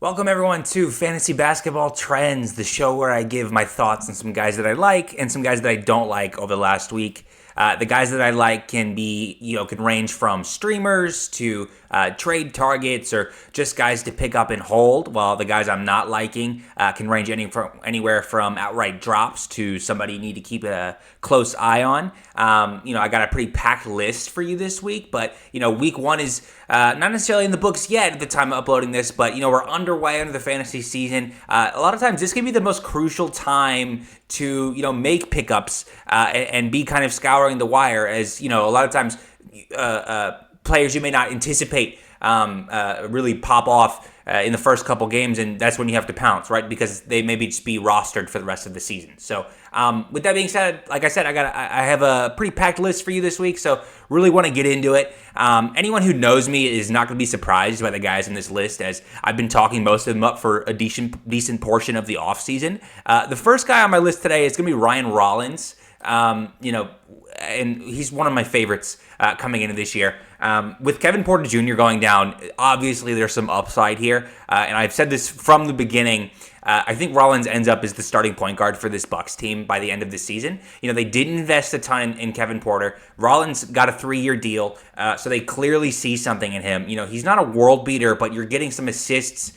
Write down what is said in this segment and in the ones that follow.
Welcome everyone to Fantasy Basketball Trends, the show where I give my thoughts on some guys that I like and some guys that I don't like over the last week. The guys that I like can range from streamers to trade targets or just guys to pick up and hold, while the guys I'm not liking can range anywhere from outright drops to somebody you need to keep a close eye on. I got a pretty packed list for you this week, but, week one is not necessarily in the books yet at the time of uploading this, but, we're underway under the fantasy season. A lot of times this can be the most crucial time to, make pickups and be kind of scouring the wire, as, a lot of times players you may not anticipate really pop off in the first couple games, and that's when you have to pounce, right? Because they maybe just be rostered for the rest of the season. So with that being said, like I said, I have a pretty packed list for you this week, so really want to get into it. Anyone who knows me is not going to be surprised by the guys in this list, as I've been talking most of them up for a decent portion of the offseason. The first guy on my list today is going to be Ryan Rollins. And he's one of my favorites coming into this year. With Kevin Porter Jr. going down, obviously there's some upside here. And I've said this from the beginning. I think Rollins ends up as the starting point guard for this Bucks team by the end of the season. They didn't invest a ton in Kevin Porter. Rollins got a 3-year deal, so they clearly see something in him. He's not a world beater, but you're getting some assists,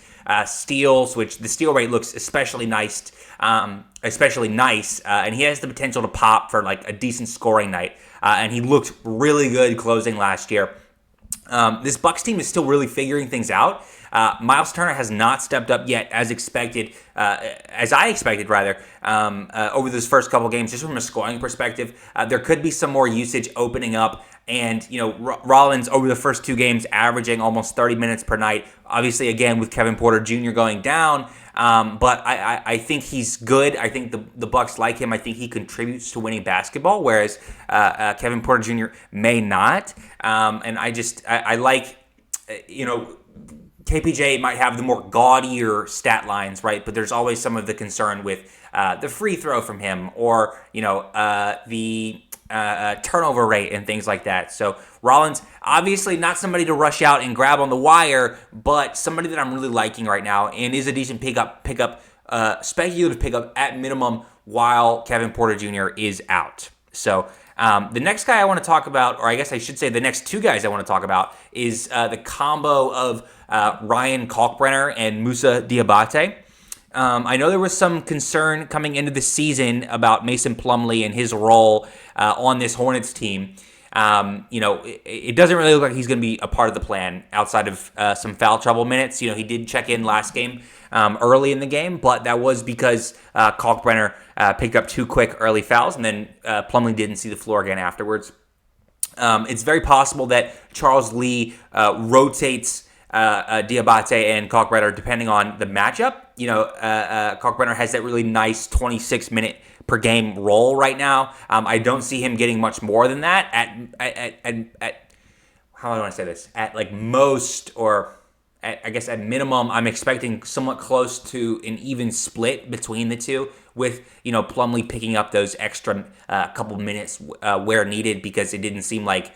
steals, which the steal rate looks especially nice, and he has the potential to pop for like a decent scoring night, and he looked really good closing last year. This Bucks team is still really figuring things out. Miles Turner has not stepped up yet as I expected, over those first couple games, just from a scoring perspective. There could be some more usage opening up, and, Rollins over the first 2 games averaging almost 30 minutes per night, obviously again with Kevin Porter Jr. going down, but I think he's good. I think the Bucks like him. I think he contributes to winning basketball, whereas Kevin Porter Jr. may not, and I like, KPJ might have the more gaudier stat lines, right? But there's always some of the concern with the free throw from him, or the turnover rate and things like that. So Rollins, obviously not somebody to rush out and grab on the wire, but somebody that I'm really liking right now, and is a decent speculative pickup at minimum while Kevin Porter Jr. is out. So the next guy I want to talk about, or I guess I should say the next 2 guys I want to talk about, is the combo of Ryan Kalkbrenner and Moussa Diabate. I know there was some concern coming into the season about Mason Plumlee and his role on this Hornets team. It doesn't really look like he's going to be a part of the plan outside of some foul trouble minutes. He did check in last game early in the game, but that was because Kalkbrenner picked up 2 quick early fouls, and then Plumlee didn't see the floor again afterwards. It's very possible that Charles Lee rotates Diabate and Kalkbrenner depending on the matchup. Kalkbrenner has that really nice 26-minute per game role right now. I don't see him getting much more than that at how do I want to say this? At like most, or I guess at minimum, I'm expecting somewhat close to an even split between the two, with Plumlee picking up those extra couple minutes where needed, because it didn't seem like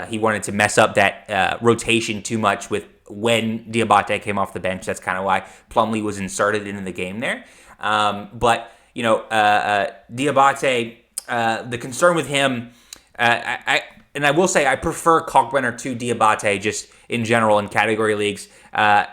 he wanted to mess up that rotation too much with when Diabate came off the bench. That's kind of why Plumlee was inserted into the game there. But Diabate, the concern with him, I will say I prefer Kalkbrenner to Diabate just in general in category leagues. I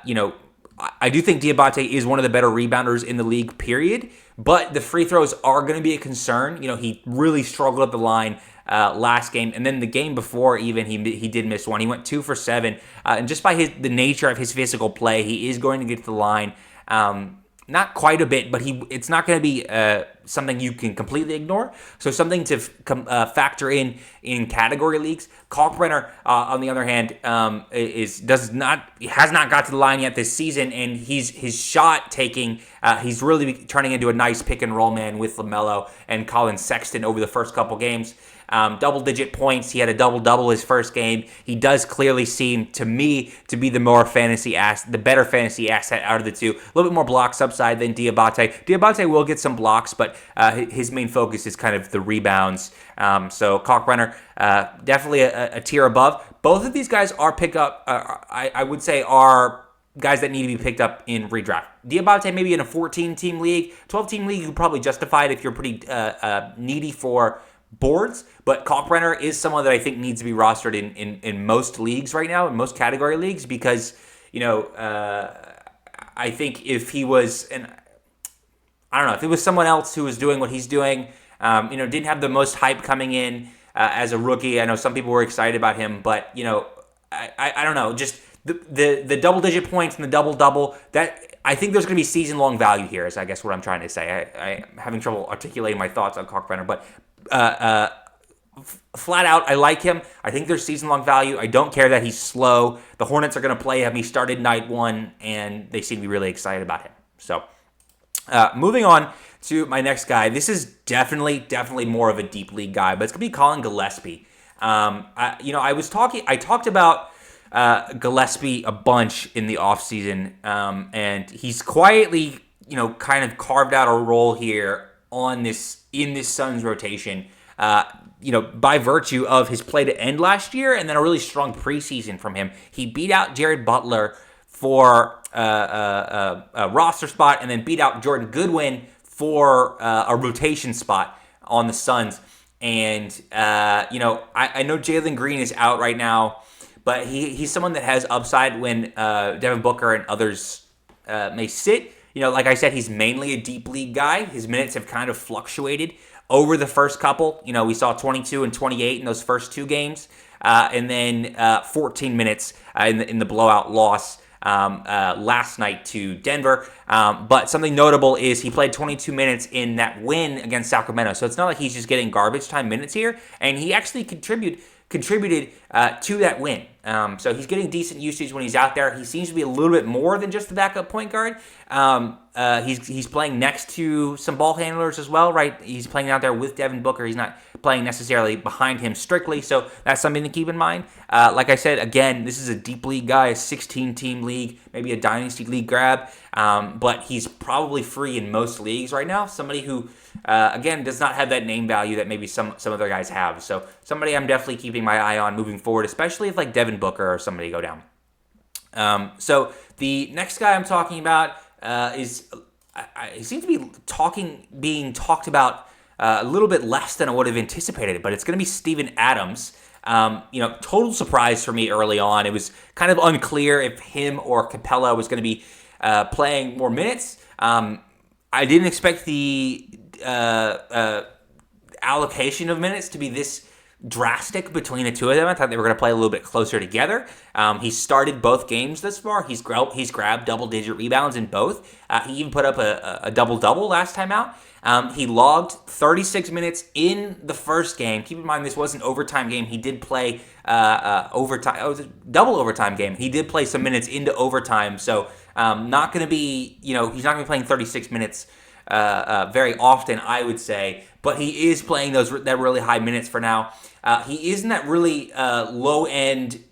do think Diabate is one of the better rebounders in the league, period. But the free throws are going to be a concern. He really struggled at the line last game, and then the game before even he did miss one. He went 2 for 7, and just by the nature of his physical play, he is going to get to the line. Not quite a bit, but it's not going to be something you can completely ignore. So something to factor in category leagues. Kalkbrenner, on the other hand, has not got to the line yet this season, and his shot taking, he's really turning into a nice pick and roll man with LaMelo and Colin Sexton over the first couple games. Double-digit points. He had a double-double his first game. He does clearly seem, to me, to be the better fantasy asset out of the two. A little bit more blocks upside than Diabate. Diabate will get some blocks, but his main focus is kind of the rebounds. So Kalkbrenner, definitely a tier above. Both of these guys are I would say are guys that need to be picked up in redraft. Diabate maybe in a 14-team league. 12-team league, you could probably justify it if you're pretty needy for boards. But Kalkbrenner is someone that I think needs to be rostered in most leagues right now, in most category leagues, because, I think if he was, I don't know, if it was someone else who was doing what he's doing, didn't have the most hype coming in as a rookie. I know some people were excited about him, but, I don't know, just the double-digit points and the double-double, that I think there's going to be season-long value here is, I guess, what I'm trying to say. I'm having trouble articulating my thoughts on Kalkbrenner, but flat out, I like him. I think there's season-long value. I don't care that he's slow. The Hornets are going to play him. He started night one, and they seem to be really excited about him. So, moving on to my next guy. This is definitely more of a deep league guy, but it's going to be Colin Gillespie. I talked about Gillespie a bunch in the offseason, and he's quietly, kind of carved out a role here in this Suns rotation, by virtue of his play to end last year and then a really strong preseason from him. He beat out Jared Butler for a roster spot and then beat out Jordan Goodwin for a rotation spot on the Suns. And, I know Jalen Green is out right now, but he's someone that has upside when Devin Booker and others may sit. Like I said, he's mainly a deep league guy. His minutes have kind of fluctuated over the first couple. We saw 22 and 28 in those first two games, and then 14 minutes in the blowout loss last night to Denver. But something notable is he played 22 minutes in that win against Sacramento. So it's not like he's just getting garbage time minutes here, and he actually contributed to that win. So he's getting decent usage when he's out there. He seems to be a little bit more than just the backup point guard. He's playing next to some ball handlers as well, right? He's playing out there with Devin Booker. He's not playing necessarily behind him strictly, so that's something to keep in mind. Like I said, again, this is a deep league guy, a 16-team league, maybe a dynasty league grab, but he's probably free in most leagues right now. Somebody who, again, does not have that name value that maybe some other guys have. So somebody I'm definitely keeping my eye on moving forward, especially if like Devin Booker or somebody go down. So the next guy I'm talking about he seems to be being talked about a little bit less than I would have anticipated, but it's going to be Steven Adams. Total surprise for me early on. It was kind of unclear if him or Capella was going to be playing more minutes. I didn't expect the allocation of minutes to be this drastic between the two of them. I thought they were going to play a little bit closer together. He started both games thus far. He's grabbed double-digit rebounds in both. He even put up a double-double last time out. He logged 36 minutes in the first game. Keep in mind, this was an overtime game. He did play overtime. It was a double overtime game. He did play some minutes into overtime. So not going to be, he's not going to be playing 36 minutes very often, I would say. But he is playing that really high minutes for now. He is in that really low-end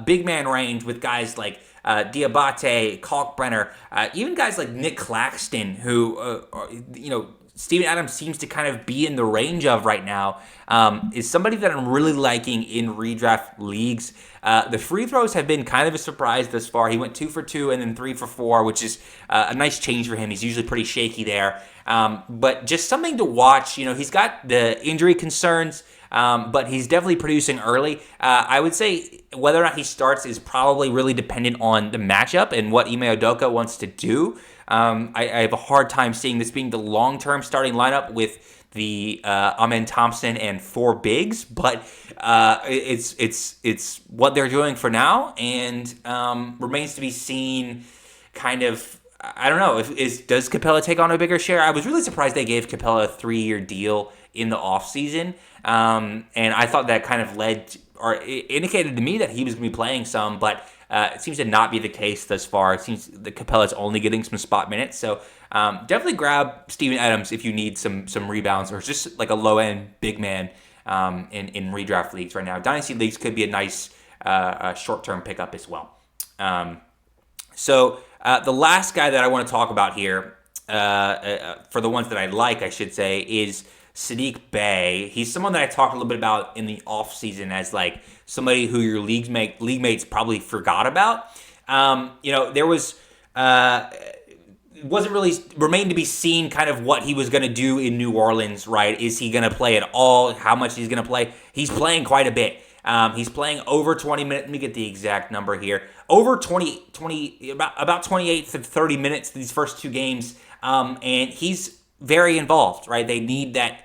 big man range with guys like Diabate, Kalkbrenner, even guys like Nick Claxton, who, Steven Adams seems to kind of be in the range of right now, is somebody that I'm really liking in redraft leagues. The free throws have been kind of a surprise thus far. He went 2 for 2 and then 3 for 4, which is a nice change for him. He's usually pretty shaky there. But just something to watch. He's got the injury concerns, but he's definitely producing early. I would say whether or not he starts is probably really dependent on the matchup and what Ime Udoka wants to do. I have a hard time seeing this being the long-term starting lineup with the Amen Thompson and 4 bigs, but it's what they're doing for now, and remains to be seen. Kind of, I don't know. Does Capella take on a bigger share? I was really surprised they gave Capella a 3-year deal in the offseason, and I thought that kind of indicated to me that he was going to be playing some, but it seems to not be the case thus far. It seems that Capella's only getting some spot minutes. So definitely grab Steven Adams if you need some rebounds or just like a low-end big man in redraft leagues right now. Dynasty leagues could be a nice short-term pickup as well. So the last guy that I want to talk about here, for the ones that I like, I should say, is Sadiq Bey. He's someone that I talked a little bit about in the offseason as like somebody who your league mates probably forgot about. There was it wasn't really remained to be seen kind of what he was going to do in New Orleans, right? Is he going to play at all? How much he's going to play? He's playing quite a bit. He's playing over 20 minutes. Let me get the exact number here. Over 20 about 28 to 30 minutes these first two games. And he's very involved, right? They need that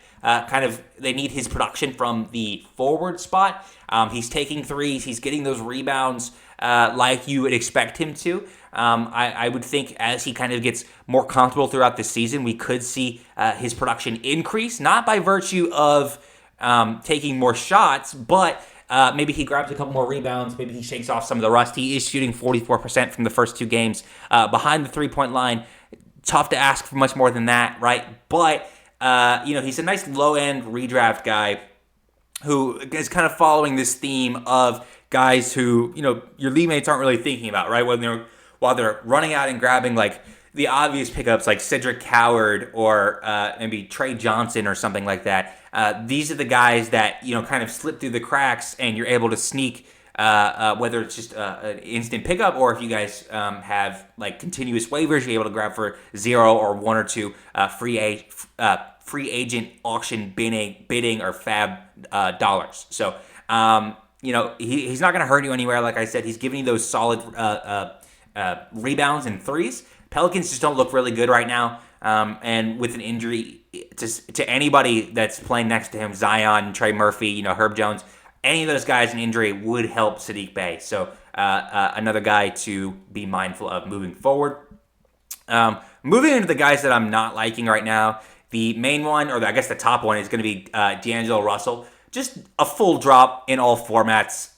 they need his production from the forward spot. He's taking threes. He's getting those rebounds like you would expect him to. I would think as he kind of gets more comfortable throughout the season, we could see his production increase, not by virtue of taking more shots, but maybe he grabs a couple more rebounds. Maybe he shakes off some of the rust. He is shooting 44% from the first two games behind the three-point line. Tough to ask for much more than that, right? But, he's a nice low-end redraft guy who is kind of following this theme of guys who, your league mates aren't really thinking about, right? While they're running out and grabbing, like, the obvious pickups like Cedric Coward or maybe Trey Johnson or something like that. These are the guys that, kind of slip through the cracks and you're able to sneak, whether it's just an instant pickup or if you guys have like continuous waivers, you're able to grab for 0 or 1 or 2 free agent auction bidding or fab dollars. So, he's not going to hurt you anywhere. Like I said, he's giving you those solid rebounds and threes. Pelicans just don't look really good right now. And with an injury to anybody that's playing next to him, Zion, Trey Murphy, Herb Jones, any of those guys in injury would help Saddiq Bey. So another guy to be mindful of moving forward. Moving into the guys that I'm not liking right now, the main one, or I guess the top one, is going to be D'Angelo Russell. Just a full drop in all formats.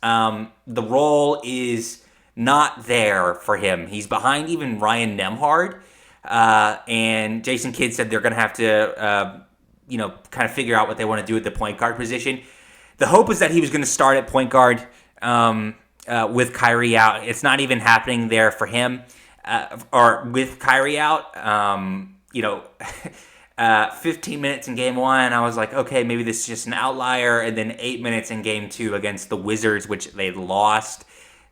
The role is not there for him. He's behind even Ryan Nembhard. And Jason Kidd said they're going to have to, kind of figure out what they want to do at the point guard position. The hope is that he was going to start at point guard with Kyrie out. It's not even happening there for him, or with Kyrie out. 15 minutes in game one, I was like, okay, maybe this is just an outlier. And then 8 minutes in game two against the Wizards, which they lost.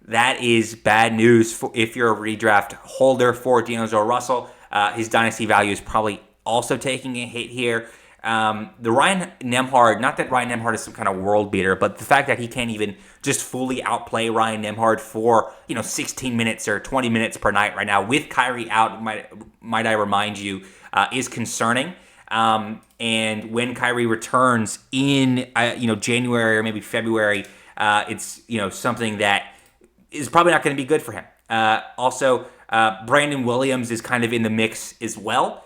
That is bad news if you're a redraft holder for D'Angelo Russell. His dynasty value is probably also taking a hit here. The Ryan Nembhard, not that Ryan Nembhard is some kind of world beater, but the fact that he can't even just fully outplay Ryan Nembhard for 16 minutes or 20 minutes per night right now with Kyrie out, might I remind you, is concerning. And when Kyrie returns in January or maybe February, it's something that is probably not going to be good for him. Also, Brandon Williams is kind of in the mix as well.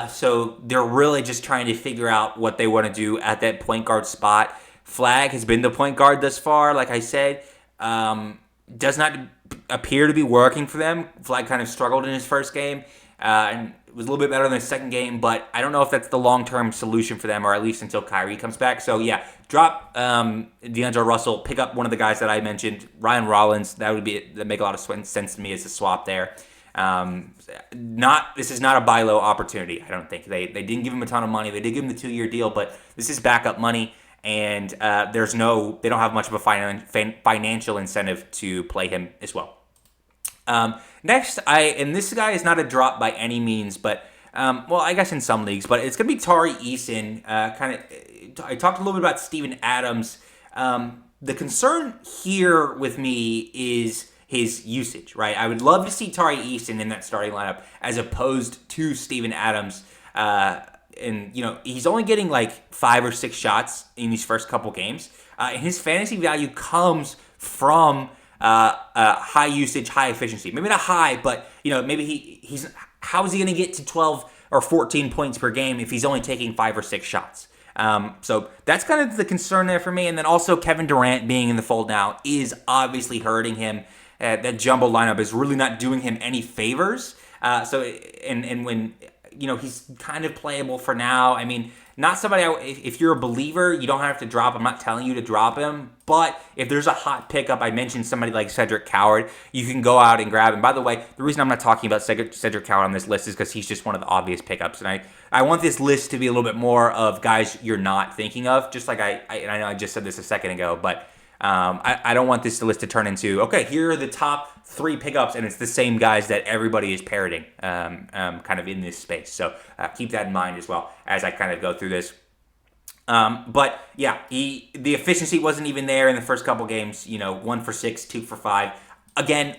So they're really just trying to figure out what they want to do at that point guard spot. Flagg has been the point guard thus far, like I said. Does not appear to be working for them. Flagg kind of struggled in his first game and it was a little bit better than the second game, but I don't know if that's the long-term solution for them, or at least until Kyrie comes back. So yeah, drop D'Angelo Russell, pick up one of the guys that I mentioned, Ryan Rollins. That make a lot of sense to me as a swap there. This is not a buy low opportunity. I don't think they didn't give him a ton of money. They did give him the 2-year deal, but this is backup money, and they don't have much of a financial incentive to play him as well. Next, and this guy is not a drop by any means, but I guess in some leagues, but it's going to be Tari Eason. I talked a little bit about Steven Adams. The concern here with me is his usage, right? I would love to see Tari Eason in that starting lineup as opposed to Steven Adams. And he's only getting like 5 or 6 shots in these first couple games. And his fantasy value comes from high usage, high efficiency. Maybe not high, but maybe he's how is he going to get to 12 or 14 points per game if he's only taking 5 or 6 shots? So that's kind of the concern there for me. And then also Kevin Durant being in the fold now is obviously hurting him. That jumbo lineup is really not doing him any favors. And when he's kind of playable for now. I mean, not somebody, if you're a believer, you don't have to drop. I'm not telling you to drop him. But if there's a hot pickup, I mentioned somebody like Cedric Coward, you can go out and grab him. By the way, the reason I'm not talking about Cedric Coward on this list is because he's just one of the obvious pickups. And I want this list to be a little bit more of guys you're not thinking of. Just like I know I just said this a second ago, but I don't want this list to turn into, okay, here are the top 3 pickups, and it's the same guys that everybody is parroting kind of in this space. So keep that in mind as well as I kind of go through this. But yeah, the efficiency wasn't even there in the first couple games. 1 for 6, 2 for 5. Again,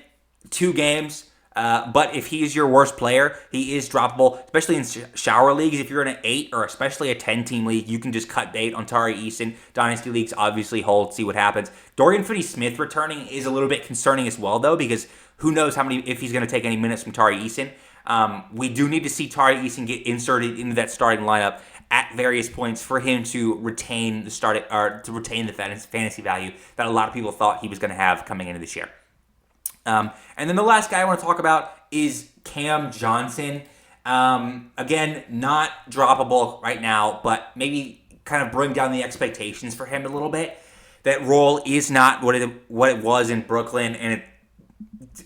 2 games. But if he is your worst player, he is droppable, especially in shower leagues. If you're in an 8 or especially a 10-team league, you can just cut bait on Tari Eason. Dynasty leagues obviously hold, see what happens. Dorian Finney-Smith returning is a little bit concerning as well, though, because who knows if he's going to take any minutes from Tari Eason. We do need to see Tari Eason get inserted into that starting lineup at various points for him to retain the fantasy value that a lot of people thought he was going to have coming into this year. And then the last guy I want to talk about is Cam Johnson. Again, not droppable right now, but maybe kind of bring down the expectations for him a little bit. That role is not what it was in Brooklyn, and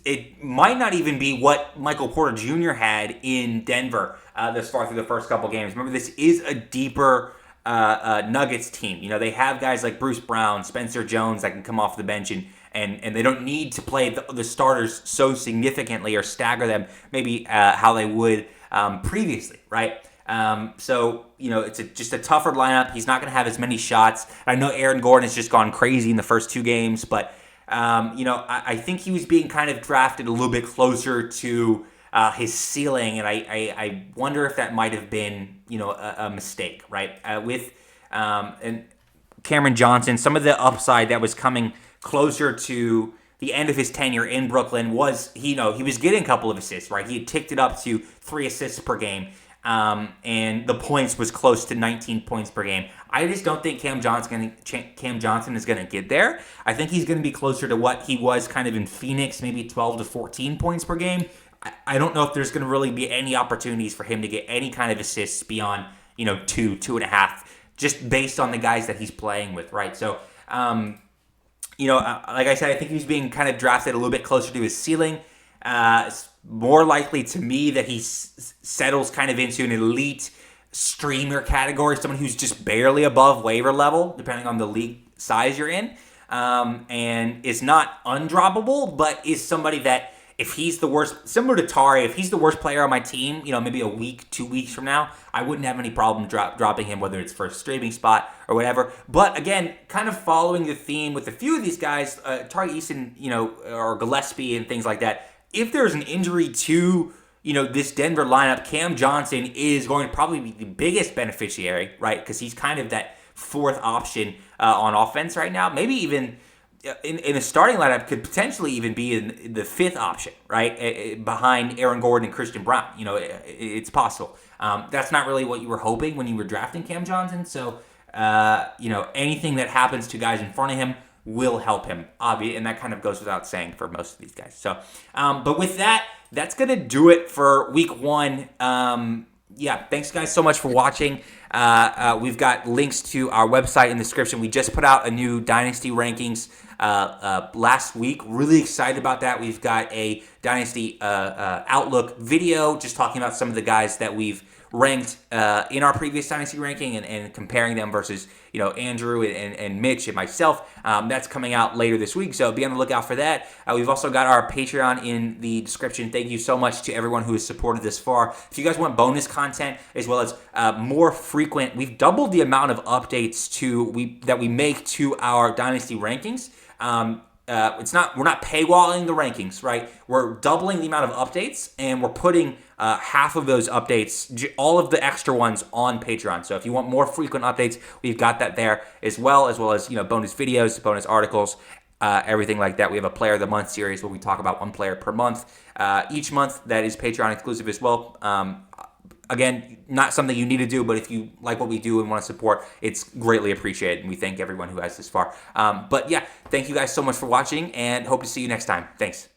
it might not even be what Michael Porter Jr. had in Denver thus far through the first couple games. Remember, this is a deeper Nuggets team. They have guys like Bruce Brown, Spencer Jones that can come off the bench and they don't need to play the starters so significantly or stagger them maybe how they would previously, right? So it's just a tougher lineup. He's not going to have as many shots. I know Aaron Gordon has just gone crazy in the first 2 games, but I think he was being kind of drafted a little bit closer to his ceiling, and I wonder if that might have been a mistake, right? With and Cameron Johnson, some of the upside that was coming closer to the end of his tenure in Brooklyn was he was getting a couple of assists, right? He had ticked it up to 3 assists per game, and the points was close to 19 points per game. I just don't think Cam Johnson is going to get there. I think he's going to be closer to what he was kind of in Phoenix, maybe 12 to 14 points per game. I don't know if there's going to really be any opportunities for him to get any kind of assists beyond 2.5, just based on the guys that he's playing with, right? So, like I said, I think he's being kind of drafted a little bit closer to his ceiling. It's more likely to me that he settles kind of into an elite streamer category, someone who's just barely above waiver level, depending on the league size you're in, and is not undroppable, but is somebody that if he's the worst, similar to Tari, if he's the worst player on my team, maybe a week, 2 weeks from now, I wouldn't have any problem dropping him, whether it's for a streaming spot or whatever. But again, kind of following the theme with a few of these guys, Tari Eason, or Gillespie and things like that. If there's an injury to, this Denver lineup, Cam Johnson is going to probably be the biggest beneficiary, right? Because he's kind of that 4th option on offense right now. Maybe even in a starting lineup could potentially even be in the 5th option, right? Behind Aaron Gordon and Christian Brown. It's possible. That's not really what you were hoping when you were drafting Cam Johnson. So, anything that happens to guys in front of him will help him, obviously, and that kind of goes without saying for most of these guys. So, but with that, that's going to do it for week 1. Thanks guys so much for watching. We've got links to our website in the description. We just put out a new Dynasty rankings last week. Really excited about that. We've got a Dynasty Outlook video just talking about some of the guys that we've ranked in our previous Dynasty ranking and comparing them versus Andrew and Mitch and myself. That's coming out later this week, so be on the lookout for that. We've also got our Patreon in the description. Thank you so much to everyone who has supported this far. If you guys want bonus content as well as more frequent, we've doubled the amount of updates that we make to our Dynasty rankings. We're not paywalling the rankings, right? We're doubling the amount of updates, and we're putting half of those updates, all of the extra ones, on Patreon. So if you want more frequent updates, we've got that there as well as bonus videos, bonus articles, everything like that. We have a Player of the Month series where we talk about one player per month each month. That is Patreon exclusive as well. Again, not something you need to do, but if you like what we do and want to support, it's greatly appreciated, and we thank everyone who has this far. But yeah, thank you guys so much for watching, and hope to see you next time. Thanks.